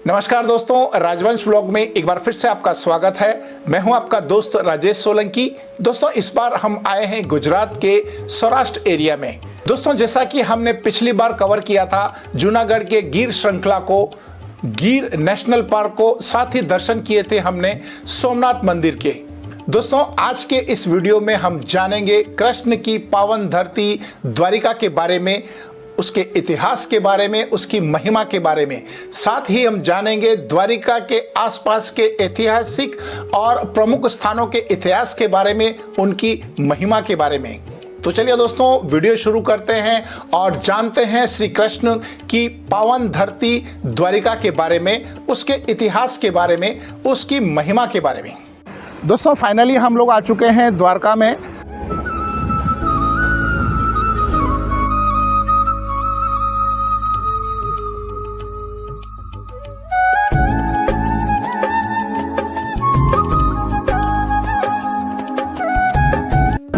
नमस्कार दोस्तों, राजवंश व्लॉग में एक बार फिर से आपका स्वागत है। मैं हूं आपका दोस्त राजेश सोलंकी। दोस्तों, इस बार हम आए हैं गुजरात के सौराष्ट्र एरिया में। दोस्तों, जैसा कि हमने पिछली बार कवर किया था जूनागढ़ के गिर श्रृंखला को, गिर नेशनल पार्क को, साथ ही दर्शन किए थे हमने सोमनाथ मंदिर के। दोस्तों, आज के इस वीडियो में हम जानेंगे कृष्ण की पावन धरती द्वारिका के बारे में, उसके इतिहास के बारे में, उसकी महिमा के बारे में। साथ ही हम जानेंगे द्वारिका के आसपास के ऐतिहासिक और प्रमुख स्थानों के इतिहास के बारे में, उनकी महिमा के बारे में। तो चलिए दोस्तों, वीडियो शुरू करते हैं और जानते हैं श्री कृष्ण की पावन धरती द्वारिका के बारे में, उसके इतिहास के बारे में, उसकी महिमा के बारे में। दोस्तों, फाइनली हम लोग आ चुके हैं द्वारका में।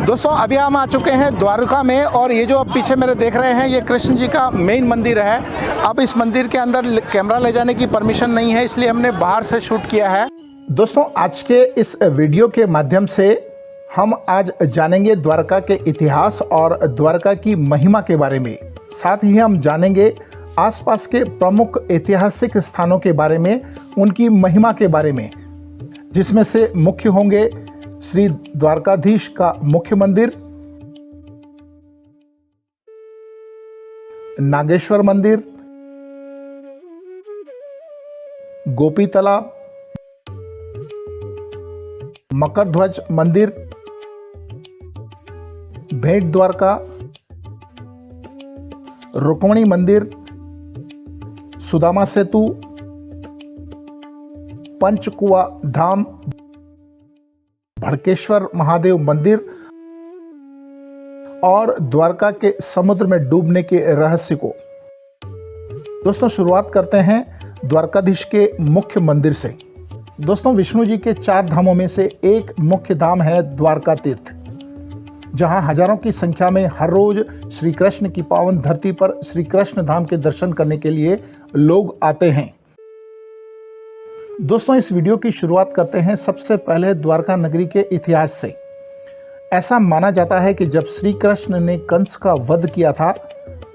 दोस्तों, अभी हम आ चुके हैं द्वारका में और ये जो आप पीछे मेरे देख रहे हैं, ये कृष्ण जी का मेन मंदिर है। अब इस मंदिर के अंदर कैमरा ले जाने की परमिशन नहीं है, इसलिए हमने बाहर से शूट किया है। दोस्तों, आज के इस वीडियो के माध्यम से हम आज जानेंगे द्वारका के इतिहास और द्वारका की महिमा के बारे में। साथ ही हम जानेंगे आसपास के प्रमुख ऐतिहासिक स्थानों के बारे में, उनकी महिमा के बारे में, जिसमें से मुख्य होंगे श्री द्वारकाधीश का मुख्य मंदिर, नागेश्वर मंदिर, गोपी तालाब, मकर ध्वज मंदिर, भेंट द्वारका, रुक्मिणी मंदिर, सुदामा सेतु, पंचकुआ धाम, भड़केश्वर महादेव मंदिर और द्वारका के समुद्र में डूबने के रहस्य को। दोस्तों, शुरुआत करते हैं द्वारकाधीश के मुख्य मंदिर से। दोस्तों, विष्णु जी के 4 धामों में से एक मुख्य धाम है द्वारका तीर्थ, जहां हजारों की संख्या में हर रोज श्री कृष्ण की पावन धरती पर श्री कृष्ण धाम के दर्शन करने के लिए लोग आते हैं। दोस्तों, इस वीडियो की शुरुआत करते हैं सबसे पहले द्वारका नगरी के इतिहास से। ऐसा माना जाता है कि जब श्री कृष्ण ने कंस का वध किया था,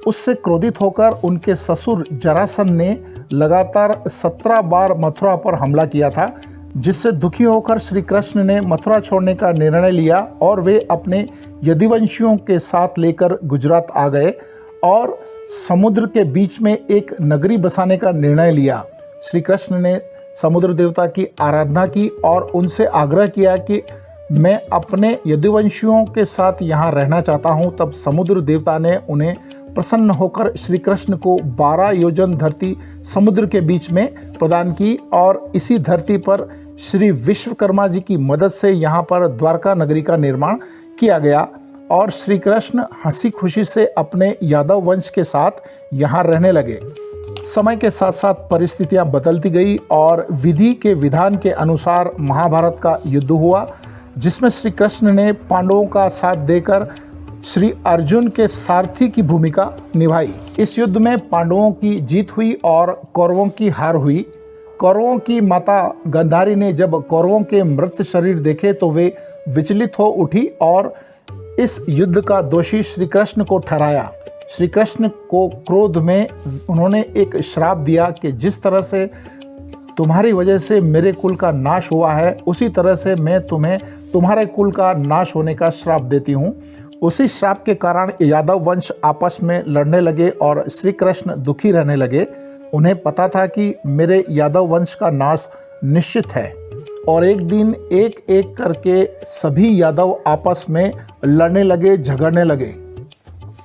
उससे क्रोधित होकर उनके ससुर जरासंध ने लगातार 17 बार मथुरा पर हमला किया था, जिससे दुखी होकर श्री कृष्ण ने मथुरा छोड़ने का निर्णय लिया और वे अपने यदुवंशियों के साथ लेकर गुजरात आ गए और समुद्र के बीच में एक नगरी बसाने का निर्णय लिया। श्री कृष्ण ने समुद्र देवता की आराधना की और उनसे आग्रह किया कि मैं अपने यदुवंशियों के साथ यहाँ रहना चाहता हूँ। तब समुद्र देवता ने उन्हें प्रसन्न होकर श्री कृष्ण को 12 योजन धरती समुद्र के बीच में प्रदान की और इसी धरती पर श्री विश्वकर्मा जी की मदद से यहाँ पर द्वारका नगरी का निर्माण किया गया और श्री कृष्ण हंसी खुशी से अपने यादव वंश के साथ यहाँ रहने लगे। समय के साथ साथ परिस्थितियां बदलती गई और विधि के विधान के अनुसार महाभारत का युद्ध हुआ, जिसमें श्री कृष्ण ने पांडवों का साथ देकर श्री अर्जुन के सारथी की भूमिका निभाई। इस युद्ध में पांडवों की जीत हुई और कौरवों की हार हुई। कौरवों की माता गांधारी ने जब कौरवों के मृत शरीर देखे तो वे विचलित हो उठी और इस युद्ध का दोषी श्री कृष्ण को ठहराया। श्री कृष्ण को क्रोध में उन्होंने एक श्राप दिया कि जिस तरह से तुम्हारी वजह से मेरे कुल का नाश हुआ है, उसी तरह से मैं तुम्हें तुम्हारे कुल का नाश होने का श्राप देती हूँ। उसी श्राप के कारण यादव वंश आपस में लड़ने लगे और श्री कृष्ण दुखी रहने लगे। उन्हें पता था कि मेरे यादव वंश का नाश निश्चित है और एक दिन एक एक करके सभी यादव आपस में लड़ने लगे, झगड़ने लगे।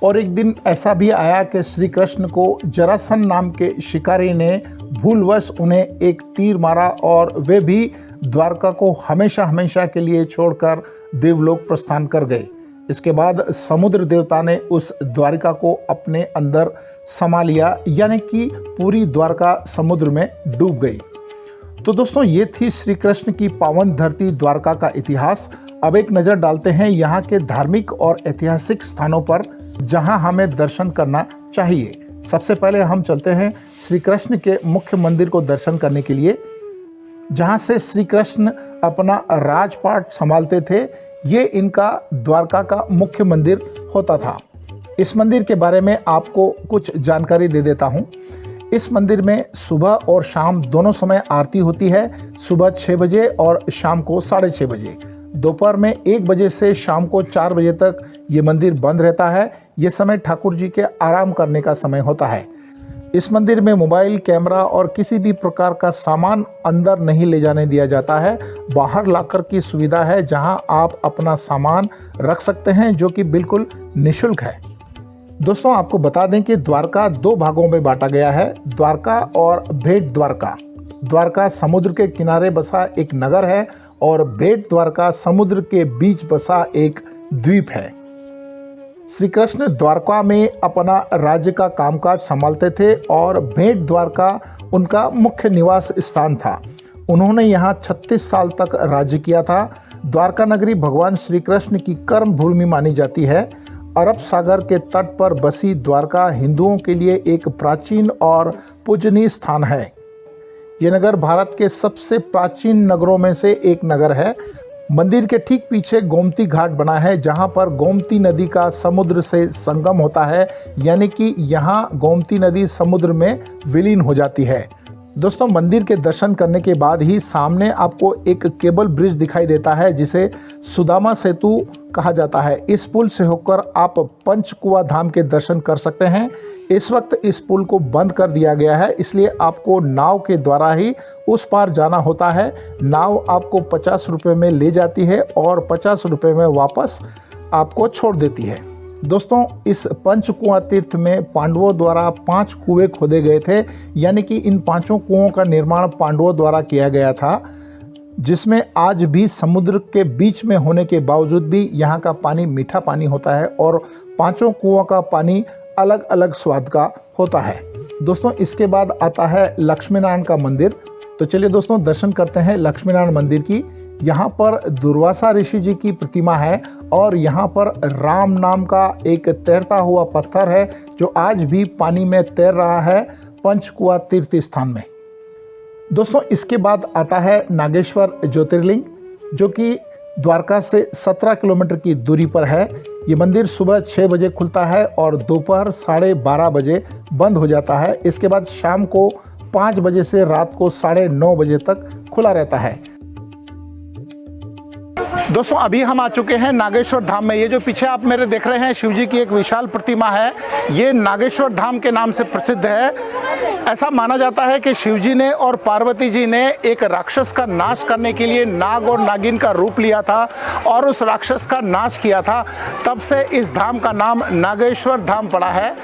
और एक दिन ऐसा भी आया कि श्री कृष्ण को जरासंध नाम के शिकारी ने भूलवश उन्हें एक तीर मारा और वे भी द्वारका को हमेशा हमेशा के लिए छोड़कर देवलोक प्रस्थान कर गए। इसके बाद समुद्र देवता ने उस द्वारिका को अपने अंदर समा लिया, यानी कि पूरी द्वारका समुद्र में डूब गई। तो दोस्तों, ये थी श्री कृष्ण की पावन धरती द्वारका का इतिहास। अब एक नज़र डालते हैं यहाँ के धार्मिक और ऐतिहासिक स्थानों पर जहां हमें दर्शन करना चाहिए। सबसे पहले हम चलते हैं श्री कृष्ण के मुख्य मंदिर को दर्शन करने के लिए, जहाँ से श्री कृष्ण अपना राजपाट संभालते थे। ये इनका द्वारका का मुख्य मंदिर होता था। इस मंदिर के बारे में आपको कुछ जानकारी दे देता हूँ। इस मंदिर में सुबह और शाम दोनों समय आरती होती है, सुबह 6 बजे और शाम को 6:30 बजे। दोपहर में 1 बजे से शाम को 4 बजे तक ये मंदिर बंद रहता है। ये समय ठाकुर जी के आराम करने का समय होता है। इस मंदिर में मोबाइल, कैमरा और किसी भी प्रकार का सामान अंदर नहीं ले जाने दिया जाता है। बाहर लाकर की सुविधा है, जहां आप अपना सामान रख सकते हैं, जो कि बिल्कुल निःशुल्क है। दोस्तों, आपको बता दें कि द्वारका 2 भागों में बांटा गया है, द्वारका और भेट द्वारका। द्वारका समुद्र के किनारे बसा एक नगर है और भेट द्वारका समुद्र के बीच बसा एक द्वीप है। श्री कृष्ण द्वारका में अपना राज्य का कामकाज संभालते थे और भेट द्वारका उनका मुख्य निवास स्थान था। उन्होंने यहाँ 36 साल तक राज्य किया था। द्वारका नगरी भगवान श्री कृष्ण की कर्म भूमि मानी जाती है। अरब सागर के तट पर बसी द्वारका हिंदुओं के लिए एक प्राचीन और पूजनीय स्थान है। ये नगर भारत के सबसे प्राचीन नगरों में से एक नगर है। मंदिर के ठीक पीछे गोमती घाट बना है, जहां पर गोमती नदी का समुद्र से संगम होता है, यानी कि यहां गोमती नदी समुद्र में विलीन हो जाती है। दोस्तों, मंदिर के दर्शन करने के बाद ही सामने आपको एक केबल ब्रिज दिखाई देता है, जिसे सुदामा सेतु कहा जाता है। इस पुल से होकर आप पंचकुआ धाम के दर्शन कर सकते हैं। इस वक्त इस पुल को बंद कर दिया गया है, इसलिए आपको नाव के द्वारा ही उस पार जाना होता है। नाव आपको 50 रुपये में ले जाती है और 50 रुपये में वापस आपको छोड़ देती है। दोस्तों, इस पंचकुआ तीर्थ में पांडवों द्वारा 5 कुएं खोदे गए थे, यानी कि इन 5 कुओं का निर्माण पांडवों द्वारा किया गया था, जिसमें आज भी समुद्र के बीच में होने के बावजूद भी यहाँ का पानी मीठा पानी होता है और 5 कुओं का पानी अलग अलग स्वाद का होता है। दोस्तों, इसके बाद आता है लक्ष्मी नारायण का मंदिर। तो चलिए दोस्तों, दर्शन करते हैं लक्ष्मी नारायण मंदिर की। यहाँ पर दुर्वासा ऋषि जी की प्रतिमा है और यहाँ पर राम नाम का एक तैरता हुआ पत्थर है, जो आज भी पानी में तैर रहा है पंचकुआ तीर्थ स्थान में। दोस्तों, इसके बाद आता है नागेश्वर ज्योतिर्लिंग, जो कि द्वारका से 17 किलोमीटर की दूरी पर है। ये मंदिर सुबह 6 बजे खुलता है और दोपहर 12:30 बजे बंद हो जाता है। इसके बाद शाम को 5 बजे से रात को 9:30 बजे तक खुला रहता है। दोस्तों, अभी हम आ चुके हैं नागेश्वर धाम में। ये जो पीछे आप मेरे देख रहे हैं शिव जी की एक विशाल प्रतिमा है, ये नागेश्वर धाम के नाम से प्रसिद्ध है। ऐसा माना जाता है कि शिव जी ने और पार्वती जी ने एक राक्षस का नाश करने के लिए नाग और नागिन का रूप लिया था और उस राक्षस का नाश किया था। तब से इस धाम का नाम नागेश्वर धाम पड़ा है।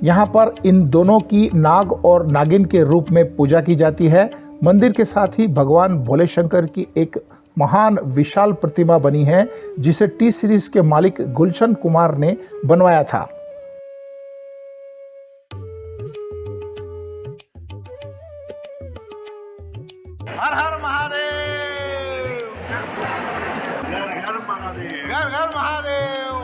यहाँ पर इन दोनों की नाग और नागिन के रूप में पूजा की जाती है। मंदिर के साथ ही भगवान भोले शंकर की एक महान विशाल प्रतिमा बनी है, जिसे टी सीरीज के मालिक गुलशन कुमार ने बनवाया था। हर हर महादेव, घर घर महादेव, घर घर महादेव।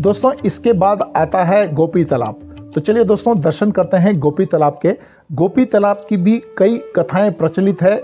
दोस्तों, इसके बाद आता है गोपी तालाब। तो चलिए दोस्तों, दर्शन करते हैं गोपी तालाब के। गोपी तालाब की भी कई कथाएं प्रचलित है।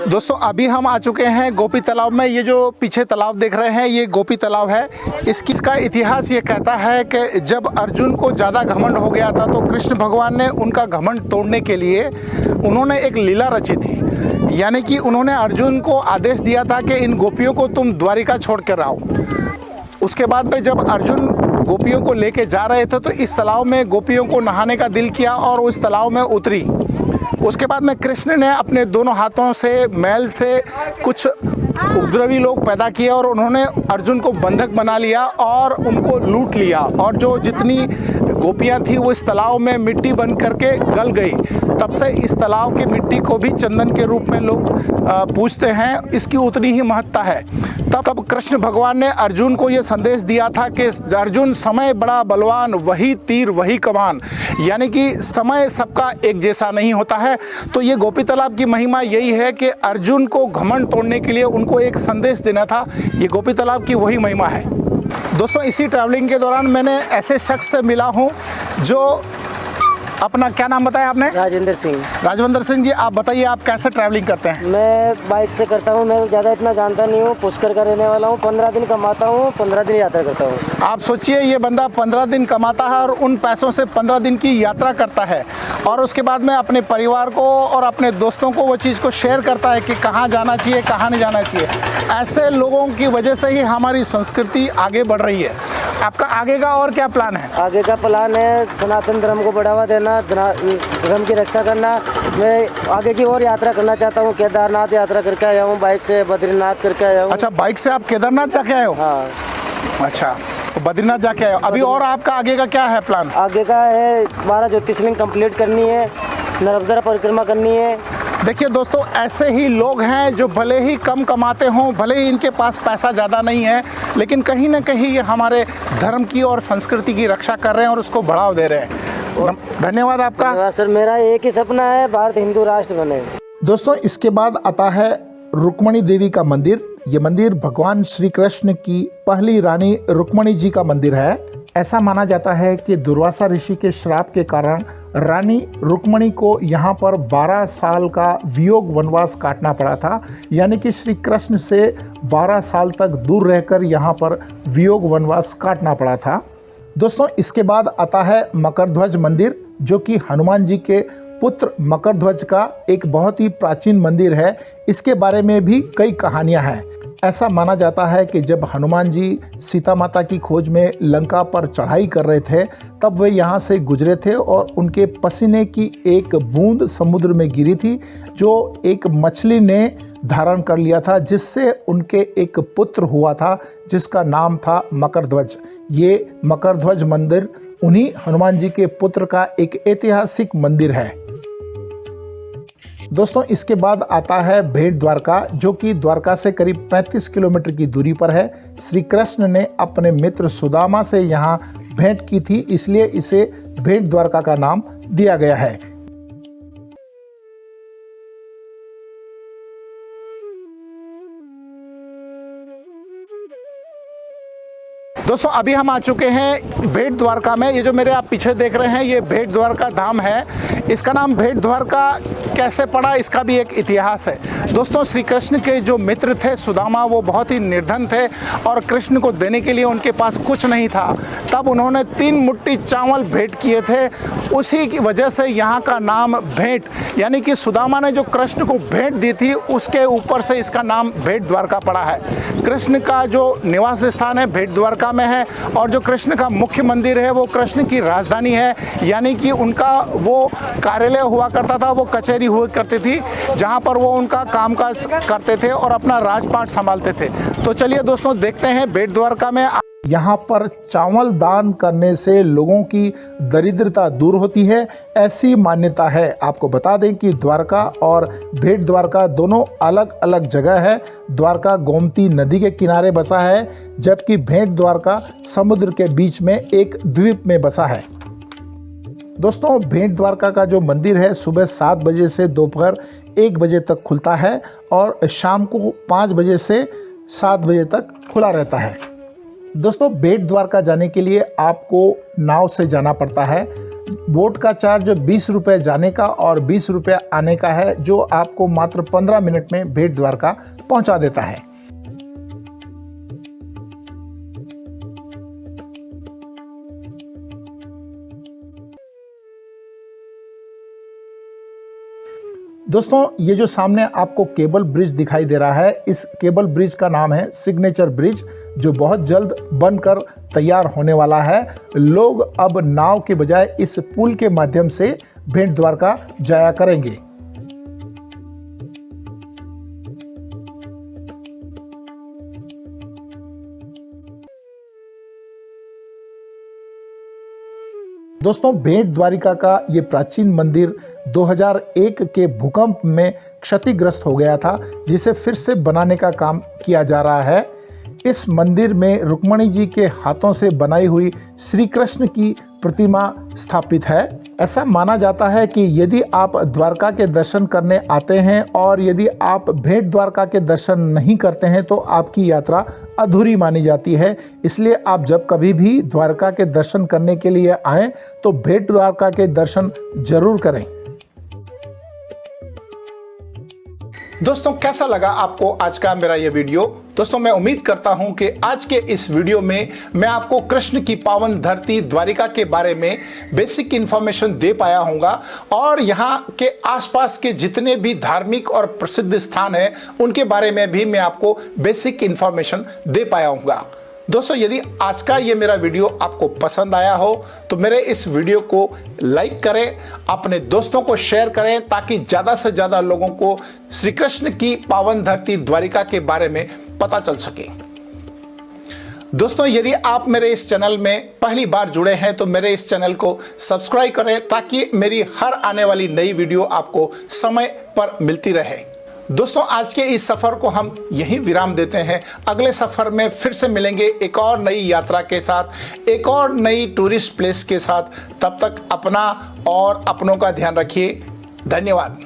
दोस्तों, अभी हम आ चुके हैं गोपी तालाब में। ये जो पीछे तालाब देख रहे हैं, ये गोपी तालाब है। इसका इतिहास ये कहता है कि जब अर्जुन को ज़्यादा घमंड हो गया था, तो कृष्ण भगवान ने उनका घमंड तोड़ने के लिए उन्होंने एक लीला रची थी। यानी कि उन्होंने अर्जुन को आदेश दिया था कि इन गोपियों को तुम द्वारिका छोड़ कर आओ। उसके बाद में जब अर्जुन गोपियों को लेके जा रहे थे तो इस तालाब में गोपियों को नहाने का दिल किया और उस तालाब में उतरी। उसके बाद में कृष्ण ने अपने दोनों हाथों से मैल से कुछ उपद्रवी लोग पैदा किए और उन्होंने अर्जुन को बंधक बना लिया और उनको लूट लिया, और जो जितनी गोपियां थी वो इस तालाब में मिट्टी बन करके गल गई। तब से इस तालाब की मिट्टी को भी चंदन के रूप में लोग पूजते हैं, इसकी उतनी ही महत्ता है। तब कृष्ण भगवान ने अर्जुन को ये संदेश दिया था कि अर्जुन, समय बड़ा बलवान, वही तीर वही कमान, यानी कि समय सबका एक जैसा नहीं होता है। तो ये गोपी तालाब की महिमा यही है कि अर्जुन को घमंड तोड़ने के लिए उनको एक संदेश देना था। ये गोपी तालाब की वही महिमा है। दोस्तों, इसी ट्रैवलिंग के दौरान मैंने ऐसे शख्स से मिला हूँ जो अपना, क्या नाम बताया आपने? राजेंद्र सिंह। राजविंदर सिंह जी, आप बताइए आप कैसे ट्रैवलिंग करते हैं? मैं बाइक से करता हूँ। मैं ज़्यादा इतना जानता नहीं हूँ। पुष्कर का रहने वाला हूँ। 15 दिन कमाता हूँ, 15 दिन यात्रा करता हूँ। आप सोचिए, ये बंदा 15 दिन कमाता है और उन पैसों से 15 दिन की यात्रा करता है, और उसके बाद में अपने परिवार को और अपने दोस्तों को वो चीज़ को शेयर करता है कि कहाँ जाना चाहिए, कहाँ नहीं जाना चाहिए। ऐसे लोगों की वजह से ही हमारी संस्कृति आगे बढ़ रही है। आपका आगे का और क्या प्लान है? आगे का प्लान है सनातन धर्म को बढ़ावा देना, धर्म की रक्षा करना। मैं आगे की और यात्रा करना चाहता हूँ। केदारनाथ यात्रा करके आया हूँ, बाइक से बद्रीनाथ करके आया हूँ। अच्छा, बाइक से आप केदारनाथ जाके आए हो? हाँ। अच्छा, तो बद्रीनाथ जाके आए हो। अभी और आपका आगे का क्या है प्लान? आगे का है 12 ज्योतिर्लिंग कंप्लीट करनी है, नर्मदा परिक्रमा करनी है। देखिए दोस्तों, ऐसे ही लोग हैं जो भले ही कम कमाते हों, भले ही इनके पास पैसा ज़्यादा नहीं है, लेकिन कहीं ना कहीं ये हमारे धर्म की और संस्कृति की रक्षा कर रहे हैं और उसको बढ़ावा दे रहे हैं। धन्यवाद आपका। सर, मेरा एक ही सपना है, भारत हिंदू राष्ट्र बने। दोस्तों, इसके बाद आता है रुक्मणी देवी का मंदिर। ये मंदिर भगवान श्री कृष्ण की पहली रानी रुक्मणी जी का मंदिर है। ऐसा माना जाता है कि दुर्वासा ऋषि के श्राप के कारण रानी रुक्मणी को यहाँ पर 12 साल का वियोग वनवास काटना पड़ा था, यानी कि श्री कृष्ण से 12 साल तक दूर रहकर यहाँ पर वियोग वनवास काटना पड़ा था। दोस्तों, इसके बाद आता है मकरध्वज मंदिर, जो कि हनुमान जी के पुत्र मकरध्वज का एक बहुत ही प्राचीन मंदिर है। इसके बारे में भी कई कहानियां हैं। ऐसा माना जाता है कि जब हनुमान जी सीता माता की खोज में लंका पर चढ़ाई कर रहे थे, तब वे यहाँ से गुजरे थे और उनके पसीने की एक बूंद समुद्र में गिरी थी, जो एक मछली ने धारण कर लिया था, जिससे उनके एक पुत्र हुआ था जिसका नाम था मकरध्वज। ये मकरध्वज मंदिर उन्हीं हनुमान जी के पुत्र का एक ऐतिहासिक मंदिर है। दोस्तों, इसके बाद आता है भेंट द्वारका, जो कि द्वारका से करीब 35 किलोमीटर की दूरी पर है। श्री कृष्ण ने अपने मित्र सुदामा से यहाँ भेंट की थी, इसलिए इसे भेंट द्वारका का नाम दिया गया है। दोस्तों, अभी हम आ चुके हैं भेंट द्वारका में। ये जो मेरे आप पीछे देख रहे हैं, ये भेंट द्वारका धाम है। इसका नाम भेंट द्वारका कैसे पड़ा, इसका भी एक इतिहास है। दोस्तों, श्री कृष्ण के जो मित्र थे सुदामा, वो बहुत ही निर्धन थे और कृष्ण को देने के लिए उनके पास कुछ नहीं था। तब उन्होंने 3 मुट्ठी चावल भेंट किए थे। उसी की वजह से यहाँ का नाम भेंट, यानी कि सुदामा ने जो कृष्ण को भेंट दी थी, उसके ऊपर से इसका नाम भेंट द्वारका पड़ा है। कृष्ण का जो निवास स्थान है भेंट द्वारका में है, और जो कृष्ण का मुख्य मंदिर है वो कृष्ण की राजधानी है, यानी कि उनका वो कार्यालय हुआ करता था, वो कचहरी हुआ करती थी, जहां पर वो उनका कामकाज करते थे और अपना राजपाट संभालते थे। तो चलिए दोस्तों, देखते हैं भेंट द्वारका में। यहाँ पर चावल दान करने से लोगों की दरिद्रता दूर होती है, ऐसी मान्यता है। आपको बता दें कि द्वारका और भेंट द्वारका दोनों अलग अलग जगह है। द्वारका गोमती नदी के किनारे बसा है, जबकि भेंट द्वारका समुद्र के बीच में एक द्वीप में बसा है। दोस्तों, भेंट द्वारका का जो मंदिर है सुबह 7 बजे से दोपहर 1 बजे तक खुलता है और शाम को 5 बजे से 7 बजे तक खुला रहता है। दोस्तों, भेंट द्वारका जाने के लिए आपको नाव से जाना पड़ता है। बोट का चार्ज 20 रुपये जाने का और 20 रुपये आने का है, जो आपको मात्र 15 मिनट में भेंट द्वारका पहुंचा देता है। दोस्तों, ये जो सामने आपको केबल ब्रिज दिखाई दे रहा है, इस केबल ब्रिज का नाम है सिग्नेचर ब्रिज, जो बहुत जल्द बनकर तैयार होने वाला है। लोग अब नाव के बजाय इस पुल के माध्यम से भेंट द्वारका जाया करेंगे। दोस्तों, भेंट द्वारिका का ये प्राचीन मंदिर 2001 के भूकंप में क्षतिग्रस्त हो गया था, जिसे फिर से बनाने का काम किया जा रहा है। इस मंदिर में रुक्मणी जी के हाथों से बनाई हुई श्री कृष्ण की प्रतिमा स्थापित है। ऐसा माना जाता है कि यदि आप द्वारका के दर्शन करने आते हैं और यदि आप भेंट द्वारका के दर्शन नहीं करते हैं तो आपकी यात्रा अधूरी मानी जाती है। इसलिए आप जब कभी भी द्वारका के दर्शन करने के लिए आएं तो भेंट द्वारका के दर्शन जरूर करें। दोस्तों, कैसा लगा आपको आज का मेरा ये वीडियो? दोस्तों, मैं उम्मीद करता हूं कि आज के इस वीडियो में मैं आपको कृष्ण की पावन धरती द्वारिका के बारे में बेसिक इन्फॉर्मेशन दे पाया हूंगा और यहाँ के आसपास के जितने भी धार्मिक और प्रसिद्ध स्थान हैं उनके बारे में भी मैं आपको बेसिक इन्फॉर्मेशन दे पाया हूंगा। दोस्तों, यदि आज का ये मेरा वीडियो आपको पसंद आया हो तो मेरे इस वीडियो को लाइक करें, अपने दोस्तों को शेयर करें ताकि ज़्यादा से ज़्यादा लोगों को श्री कृष्ण की पावन धरती द्वारिका के बारे में पता चल सके। दोस्तों, यदि आप मेरे इस चैनल में पहली बार जुड़े हैं तो मेरे इस चैनल को सब्सक्राइब करें ताकि मेरी हर आने वाली नई वीडियो आपको समय पर मिलती रहे। दोस्तों, आज के इस सफ़र को हम यहीं विराम देते हैं। अगले सफ़र में फिर से मिलेंगे एक और नई यात्रा के साथ, एक और नई टूरिस्ट प्लेस के साथ। तब तक अपना और अपनों का ध्यान रखिए। धन्यवाद।